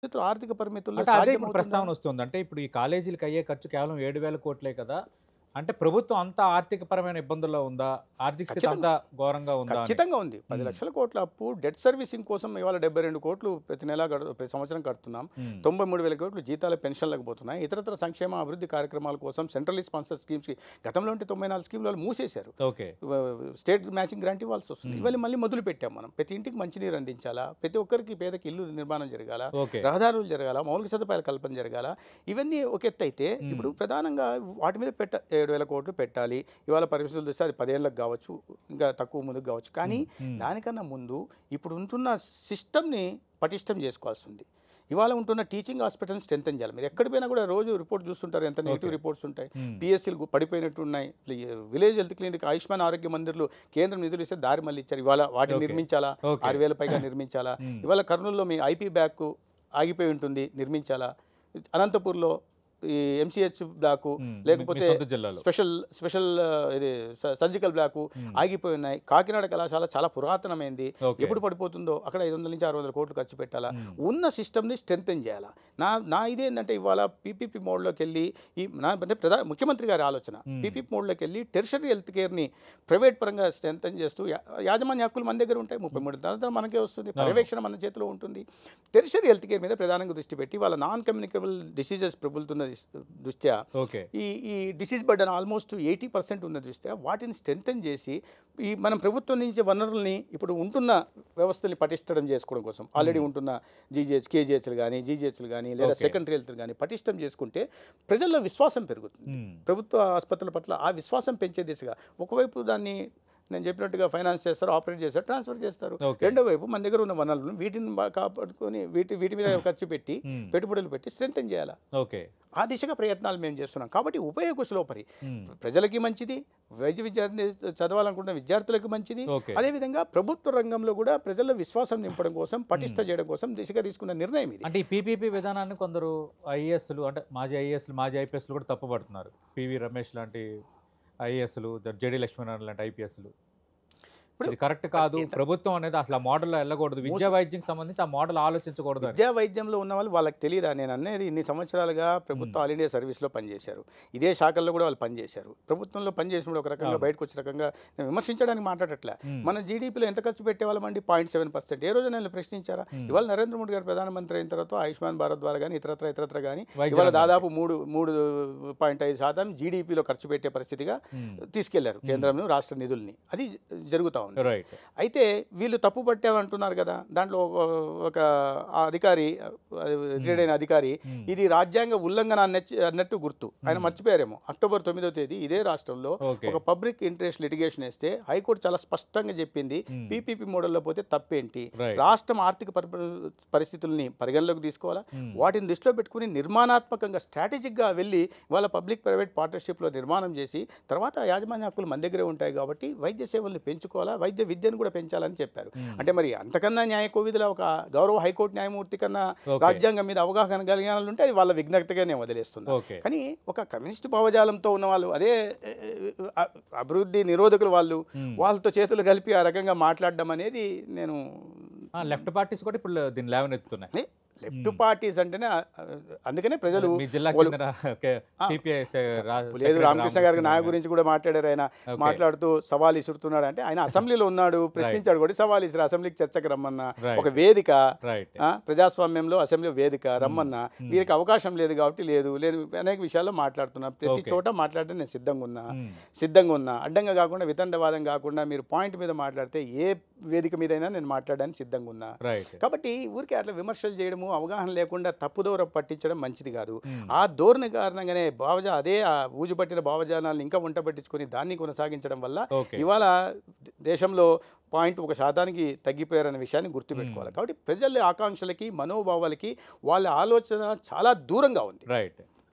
ఆర్థిక పరిమితుల్లో అంటే అదే ఇప్పుడు సాధ్యమవుతుందా? ప్రస్తావన వస్తుంది. అంటే ఇప్పుడు ఈ కాలేజీలకి అయ్యే ఖర్చు కేవలం 7,000 కోట్లే కదా! అంటే ప్రభుత్వం అంత ఆర్థికపరమైన ఇబ్బందుల్లో ఉందా? ఆర్థిక స్థితి ఖచ్చితంగా. అంత ఘోరంగా ఉందా అని. ఖచ్చితంగా ఉంది. హ్మ్. 10,00,000 కోట్ల అప్పు డెట్ సర్వీసింగ్ కోసం ఇవాళ 72 కోట్లు ప్రతి నెల ప్రతి సంవత్సరం కడుతున్నాం. హ్మ్. 93,000 కోట్లు జీతాల పెన్షన్లకు పోతున్నాయి. ఇతరత్ర సంక్షేమ అభివృద్ధి కార్యక్రమాల కోసం సెంట్రల్లీ స్పాన్సర్ స్కీమ్స్‌కి గతంలో ఉంటే 94 స్కీమ్‌లు వాళ్ళు మూసేశారు. ఓకే. స్టేట్ మ్యాచింగ్ గ్రాంట్ ఇవ్వాల్సి వస్తుంది. హ్మ్. ఇవాళ మళ్ళీ మొదలు పెట్టాం మనం. ప్రతి ఇంటికి మంచినీరు అందించాలా, ప్రతి ఒక్కరికి పేదకి ఇల్లు నిర్మాణం జరగాల, ఓకే. రహదారులు జరగాల, మౌలిక సదుపాయాల కల్పన జరగాల. ఇవన్నీ ఒక ఎత్తైతే ఇప్పుడు ప్రధానంగా వాటి మీద 7,000 కోట్లు పెట్టాలి. ఇవాళ పరిస్థితులు చూస్తే అది 10 ఏళ్ళకి కావచ్చు, ఇంకా తక్కువ ముందుకు కావచ్చు. కానీ దానికన్నా ముందు ఇప్పుడు ఉంటున్న సిస్టమ్ని పటిష్టం చేసుకోవాల్సి ఉంది. ఇవాళ ఉంటున్న టీచింగ్ హాస్పిటల్ని స్ట్రెంథెన్ చేయాలి. మీరు ఎక్కడ పోయినా కూడా రోజు రిపోర్ట్ చూస్తుంటారు, ఎంత నెగిటివ్ రిపోర్ట్స్ ఉంటాయి. పిఎస్సీలు పడిపోయినట్టు ఉన్నాయి. విలేజ్ హెల్త్ క్లినిక్, ఆయుష్మాన్ ఆరోగ్య మందిర్లు కేంద్రం నిధులు ఇస్తే దారి మళ్ళీ ఇచ్చారు. ఇవాళ వాటిని నిర్మించాలా, 6,000 పైగా నిర్మించాలా. ఇవాళ కర్నూలులో మీ ఐపీ బ్యాక్ ఆగిపోయి ఉంటుంది, నిర్మించాలా. అనంతపూర్లో ఈ ఎంసీహెచ్ బ్లాకు లేకపోతే స్పెషల్ ఇది సర్జికల్ బ్లాకు ఆగిపోయి ఉన్నాయి. కాకినాడ కళాశాల చాలా పురాతనమైంది, ఎప్పుడు పడిపోతుందో అక్కడ 500 నుంచి 600 కోట్లు ఖర్చు పెట్టాలా. ఉన్న సిస్టమ్ని స్ట్రెంథెన్ చేయాలా. నా ఇదేంటంటే ఇవాళ పీపీపీ మోడ్లోకి వెళ్ళి అంటే ముఖ్యమంత్రి గారి ఆలోచన పీపీపీ మోడ్లోకి వెళ్ళి టెర్షరీ హెల్త్ కేర్ని ప్రైవేట్ పరంగా స్ట్రెంథెన్ చేస్తూ యాజమాన్య హక్కులు మన దగ్గర ఉంటాయి. 33 తర్వాత మనకే వస్తుంది, పర్యవేక్షణ మన చేతిలో ఉంటుంది. టెర్షరీ హెల్త్ కేర్ మీద ప్రధానంగా దృష్టి పెట్టి వాళ్ళ నాన్ కమ్యూనికబుల్ డిసీజెస్ ప్రబులుతున్న దృష్ట్యా ఈ డిసీజ్ బర్డన్ ఆల్మోస్ట్ 80% ఉన్న దృష్ట్యా వాటిని స్ట్రెంథెన్ చేసి ఈ మనం ప్రభుత్వం నుంచి వనరుల్ని ఇప్పుడు ఉంటున్న వ్యవస్థల్ని పటిష్టం చేసుకోవడం కోసం ఆల్రెడీ ఉంటున్న కేజీహెచ్లు కానీ జీజీహెచ్లు కానీ లేదా సెకండరీ హెల్త్ కానీ పటిష్టం చేసుకుంటే ప్రజల్లో విశ్వాసం పెరుగుతుంది. ప్రభుత్వ ఆసుపత్రుల పట్ల ఆ విశ్వాసం పెంచే దిశగా ఒకవైపు దాన్ని నేను చెప్పినట్టుగా ఫైనాన్స్ చేస్తారు, ఆపరేట్ చేస్తారు, ట్రాన్స్ఫర్ చేస్తారు. రెండో వైపు మన దగ్గర ఉన్న వనరులను వీటిని కాపాడుకొని వీటి మీద ఖర్చు పెట్టి పెట్టుబడులు పెట్టి స్ట్రెంథెన్ చేయాలి. ఆ దిశగా ప్రయత్నాలు మేము చేస్తున్నాం. కాబట్టి ఉభయ కుశలోపరి ప్రజలకి మంచిది, వైద్య విద్యార్థి చదవాలనుకుంటున్న విద్యార్థులకు మంచిది. అదేవిధంగా ప్రభుత్వ రంగంలో కూడా ప్రజల్లో విశ్వాసం నింపడం కోసం, పటిష్ట చేయడం కోసం దిశగా తీసుకున్న నిర్ణయం ఇది. అంటే ఈ పీపీపీ విధానాన్ని కొందరు ఐఏఎస్లు అంటే మాజీ ఐఏఎస్లు మాజీ ఐపీఎస్లు కూడా తప్పుపడుతున్నారు. పివి రమేష్ లాంటి ఐఏఎస్లు, జెడి లక్ష్మీనారాయణ లాంటి ఐపీఎస్లు. ఇది కరెక్ట్ కాదు, ప్రభుత్వం అనేది అసలు ఆ మోడల్లో వెళ్ళకూడదు, విద్యా వైద్యం సంబంధించి ఆ మోడల్ ఆలోచించకూడదు. విద్యా వైద్యంలో ఉన్న వాళ్ళకి తెలియదా? నేను అనేది ఇన్ని సంవత్సరాలుగా ప్రభుత్వ ఆల్ ఇండియా సర్వీస్లో పనిచేశారు, ఇదే శాఖల్లో కూడా వాళ్ళు పనిచేశారు. ప్రభుత్వంలో పనిచేసినప్పుడు ఒక రకంగా బయటకు వచ్చిన రకంగా నేను విమర్శించడానికి మాట్లాడట్లే. మన జీడీపీలో ఎంత ఖర్చు పెట్టేవాళ్ళమండి? 0.7%. ఏ రోజు నేను ప్రశ్నించారా? ఇవాళ నరేంద్ర మోడీ గారు ప్రధానమంత్రి అయిన తర్వాత ఆయుష్మాన్ భారత్ ద్వారా కానీ ఇతరత్ర కానీ ఇవాళ దాదాపు 3.5% జీడీపీలో ఖర్చు పెట్టే పరిస్థితిగా తీసుకెళ్లారు కేంద్రం రాష్ట్ర నిధుల్ని. అది జరుగుతూ ఉంది. అయితే వీళ్ళు తప్పు పట్టామంటున్నారు కదా. దాంట్లో ఒక అధికారి, రిటైర్డ్ అయిన అధికారి, ఇది రాజ్యాంగ ఉల్లంఘన అన్నట్టు గుర్తు. ఆయన మర్చిపోయారేమో. అక్టోబర్ 9వ తేదీ ఇదే రాష్ట్రంలో ఒక పబ్లిక్ ఇంట్రెస్ట్ లిటిగేషన్ వేస్తే హైకోర్టు చాలా స్పష్టంగా చెప్పింది, పీపీపీ మోడల్లో పోతే తప్పేంటి, రాష్ట్రం ఆర్థిక పరిస్థితుల్ని పరిగణలోకి తీసుకోవాలా, వాటిని దృష్టిలో పెట్టుకుని నిర్మాణాత్మకంగా స్ట్రాటజిక్గా వెళ్ళి వాళ్ళ పబ్లిక్ ప్రైవేట్ పార్ట్నర్షిప్లో నిర్మాణం చేసి తర్వాత యాజమాన్య హక్కులు మన దగ్గరే ఉంటాయి కాబట్టి వైద్య సేవల్ని పెంచుకోవాలా, వైద్య విద్యను కూడా పెంచాలని చెప్పారు. అంటే మరి అంతకన్నా న్యాయ కోవిధిలో ఒక గౌరవ హైకోర్టు న్యాయమూర్తి కన్నా రాజ్యాంగం మీద అవగాహన కలిగినాలు ఉంటే అది వాళ్ళ విజ్ఞతగానే వదిలేస్తుంది. కానీ ఒక కమ్యూనిస్ట్ భావజాలంతో ఉన్న వాళ్ళు, అదే అభివృద్ధి నిరోధకులు వాళ్ళతో చేతులు కలిపి ఆ రకంగా మాట్లాడడం అనేది నేను లెఫ్ట్ పార్టీస్ కూడా ఇప్పుడు దీన్ని లేవనెత్తుతున్నాయి. లెఫ్ట్ పార్టీస్ అంటేనే అందుకనే ప్రజలు లేదు. రామకృష్ణ గారికి నా గురించి కూడా మాట్లాడారు. ఆయన మాట్లాడుతూ సవాల్ ఇసురుతున్నాడు అంటే ఆయన అసెంబ్లీలో ఉన్నాడు, ప్రశ్నించాడు కూడా, సవాల్ ఇసురు అసెంబ్లీకి చర్చకు రమ్మన్నా, ఒక వేదిక, ప్రజాస్వామ్యంలో అసెంబ్లీ వేదిక రమ్మన్నా, వీరికి అవకాశం లేదు కాబట్టి లేదు అనేక విషయాల్లో మాట్లాడుతున్నా. ప్రతి చోట మాట్లాడితే నేను సిద్ధంగా ఉన్నా. అడ్డంగా కాకుండా, వితండవాదం కాకుండా మీరు పాయింట్ మీద మాట్లాడితే ఏ వేదిక మీదైనా నేను మాట్లాడడానికి సిద్ధంగా ఉన్నా. కాబట్టి ఊరికే అట్లా విమర్శలు చేయడము, అవగాహన లేకుండా తప్పుదోవ పట్టించడం మంచిది కాదు. ఆ ధోరణి కారణంగానే అదే ఊజుపట్టిన భావజానాలను ఇంకా వంట పట్టించుకొని దాన్ని కొనసాగించడం వల్ల ఇవాళ దేశంలో 0.1% తగ్గిపోయారనే విషయాన్ని గుర్తుపెట్టుకోవాలి. కాబట్టి ప్రజల ఆకాంక్షలకి, మనోభావాలకి వాళ్ళ ఆలోచన చాలా దూరంగా ఉంది.